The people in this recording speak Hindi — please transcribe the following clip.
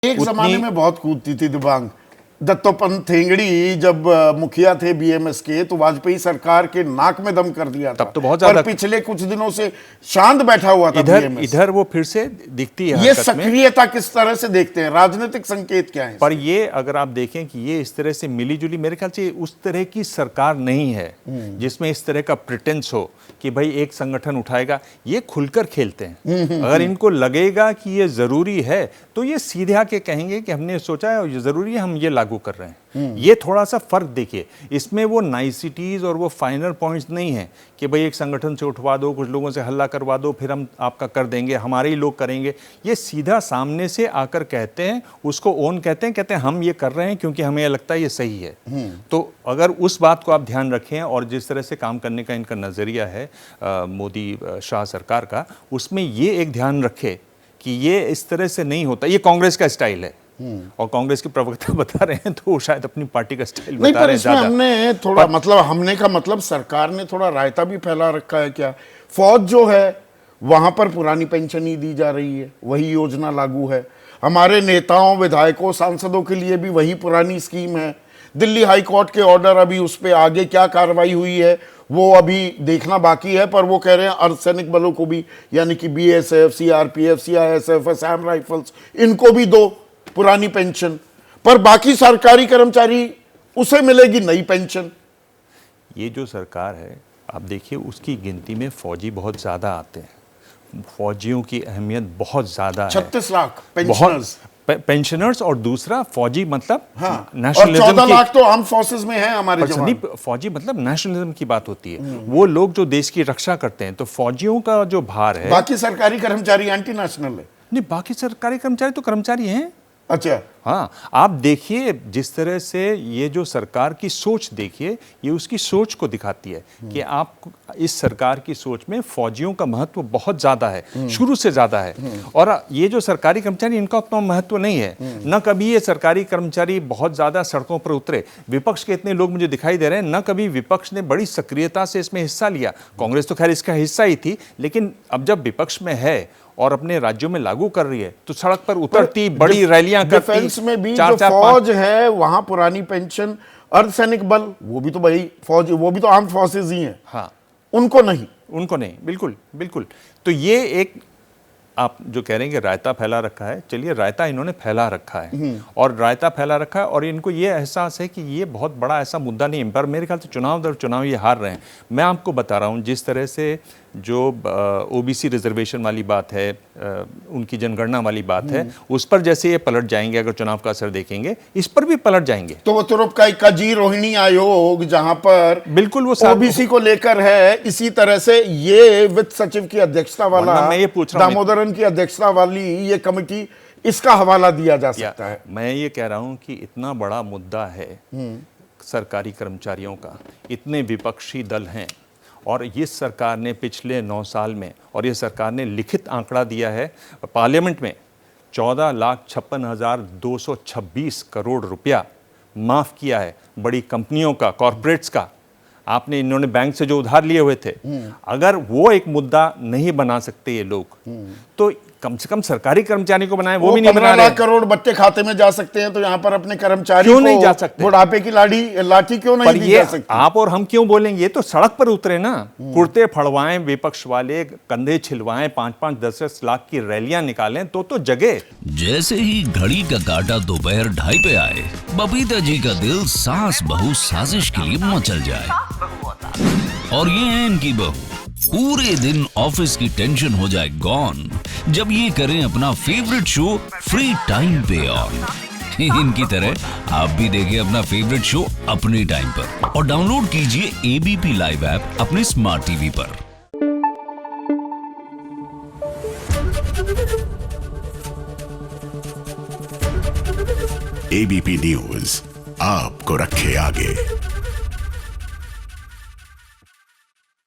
एक जमाने में बहुत कूदती थी दिबांग। दत्तोपंत ठेंगड़ी जब मुखिया थे बीएमएस के, तो वाजपेयी सरकार के नाक में दम कर दिया था। तब तो बहुत ज्यादा, पर पिछले कुछ दिनों से शांत बैठा हुआ था इधर वो फिर से दिखती है। ये सक्रियता किस तरह से देखते हैं, राजनीतिक संकेत क्या है? पर ये अगर आप देखें कि ये इस तरह से मिलीजुली, मेरे ख्याल से उस तरह की सरकार नहीं है जिसमें इस तरह का प्रिटेंस हो कि भाई एक संगठन उठाएगा। ये खुलकर खेलते हैं। अगर इनको लगेगा कि ये जरूरी है तो ये सीधे आके कहेंगे कि हमने सोचा है और ये जरूरी है, हम ये लागू कर रहे हैं। ये थोड़ा सा फर्क देखिए, इसमें वो नाइसिटीज और वो फाइनल पॉइंट्स नहीं है कि भाई एक संगठन से उठवा दो, कुछ लोगों से हल्ला करवा दो, फिर हम आपका कर देंगे, हमारे ही लोग करेंगे। ये सीधा सामने से आकर कहते हैं, उसको ओन कहते हैं हम ये कर रहे हैं क्योंकि हमें लगता है ये सही है। तो अगर उस बात को आप ध्यान रखें और जिस तरह से काम करने का इनका नजरिया है मोदी शाह सरकार का, उसमें ये एक ध्यान रखे कि ये इस तरह से नहीं होता। ये कांग्रेस का स्टाइल है और कांग्रेस के प्रवक्ता बता रहे हैं तो शायद अपनी पार्टी का स्टाइल बता रहे हैं ज्यादा। हमने थोड़ा हमने का मतलब सरकार ने थोड़ा रायता भी फैला रखा है क्या? फौज जो है वहां पर पुरानी पेंशन ही दी जा रही है, वही योजना लागू है। हमारे नेताओं, विधायकों, सांसदों के लिए भी वही पुरानी स्कीम है। दिल्ली हाई कोर्ट के ऑर्डर, अभी उस पर आगे क्या कार्रवाई हुई है वो अभी देखना बाकी है, पर वो कह रहे हैं अर्धसैनिक बलों को भी, यानी कि BSF, CRPF, CISF, Assam rifles, इनको भी दो पुरानी पेंशन। पर बाकी सरकारी कर्मचारी, उसे मिलेगी नई पेंशन। ये जो सरकार है आप देखिए, उसकी गिनती में फौजी बहुत ज्यादा आते हैं। फौजियों की अहमियत बहुत ज्यादा है। 36 लाख पेंशनर्स, पेंशनर्स और दूसरा फौजी मतलब नेशनलिज्म। 14 लाख तो आर्म फोर्सेस में है हमारे जवान। फौजी मतलब नेशनलिज्म की बात होती है, वो लोग जो देश की रक्षा करते हैं। तो फौजियों का जो भार है, बाकी सरकारी कर्मचारी एंटी नेशनल है। नहीं, बाकी सरकारी कर्मचारी तो कर्मचारी हैं। अच्छा, हाँ, आप देखिए जिस तरह से ये जो सरकार की सोच देखिए, ये उसकी सोच को दिखाती है कि आप इस सरकार की सोच में फौजियों का महत्व बहुत ज्यादा है, शुरू से ज्यादा है। और ये जो सरकारी कर्मचारी, इनका उतना महत्व नहीं है। न कभी ये सरकारी कर्मचारी बहुत ज्यादा सड़कों पर उतरे। विपक्ष के इतने लोग मुझे दिखाई दे रहे हैं, न कभी विपक्ष ने बड़ी सक्रियता से इसमें हिस्सा लिया। कांग्रेस तो खैर इसका हिस्सा ही थी, लेकिन अब जब विपक्ष में है और अपने राज्यों में लागू कर रही है तो सड़क पर उतरती, बड़ी रैलियां करती। डिफेंस में भी जो फौज है वहां पुरानी पेंशन, अर्धसैनिक बल, वो भी तो भाई फौज, वो भी तो आर्म फोर्सेस ही हैं। हाँ, उनको नहीं, बिल्कुल बिल्कुल। तो ये एक आप जो कह रहे हैं कि रायता फैला रखा है, चलिए रायता इन्होंने फैला रखा है और रायता फैला रखा है, और इनको ये एहसास है कि ये बहुत बड़ा ऐसा मुद्दा नहीं है। पर मेरे ख्याल से चुनाव दर चुनाव ये हार रहे हैं। मैं आपको बता रहा हूँ, जिस तरह से जो ओबीसी रिजर्वेशन वाली बात है, उनकी जनगणना वाली बात है, उस पर जैसे ये पलट जाएंगे, अगर चुनाव का असर देखेंगे, इस पर भी पलट जाएंगे। तो वो तुरुप का जी रोहिणी आयोग, जहां पर बिल्कुल वो ओबीसी को लेकर है, इसी तरह से ये वित्त सचिव की अध्यक्षता वाला, मैं ये पूछ रहा हूं, दामोदरन की अध्यक्षता वाली ये कमेटी, इसका हवाला दिया जा सकता है। मैं ये कह रहा हूं कि इतना बड़ा मुद्दा है सरकारी कर्मचारियों का, इतने विपक्षी दल हैं, और ये सरकार ने पिछले 9 साल में, और ये सरकार ने लिखित आंकड़ा दिया है पार्लियामेंट में, 14,56,226 करोड़ रुपया माफ किया है बड़ी कंपनियों का, कॉरपोरेट्स का। आपने, इन्होंने बैंक से जो उधार लिए हुए थे, अगर वो एक मुद्दा नहीं बना सकते ये लोग, तो कम से कम सरकारी कर्मचारी को बनाए, वो भी नहीं बना रहे। 15 लाख करोड़ बच्चे खाते में जा सकते हैं, तो यहाँ पर अपने कर्मचारी क्यों नहीं जा सकते? बुढ़ापे की लाठी क्यों नहीं दी जा सकती? आप और हम क्यों बोलेंगे? ये तो सड़क पर उतरे ना, कुर्ते फड़वाएं, विपक्ष वाले कंधे छिलवाएं, 5-5, 10-10 लाख की रैलियां निकालें, तो जगे। जैसे ही घड़ी का काटा दोपहर 2:30 पे आए, बबीता जी का दिल सास बहू साजिश के लिए मचल जाए। और ये है इनकी बहू, पूरे दिन ऑफिस की टेंशन हो जाए गॉन जब ये करें अपना फेवरेट शो फ्री टाइम पे ऑन। इनकी तरह आप भी देखिए अपना फेवरेट शो अपने टाइम पर और डाउनलोड कीजिए एबीपी लाइव ऐप अपने स्मार्ट टीवी पर। एबीपी न्यूज आपको रखे आगे।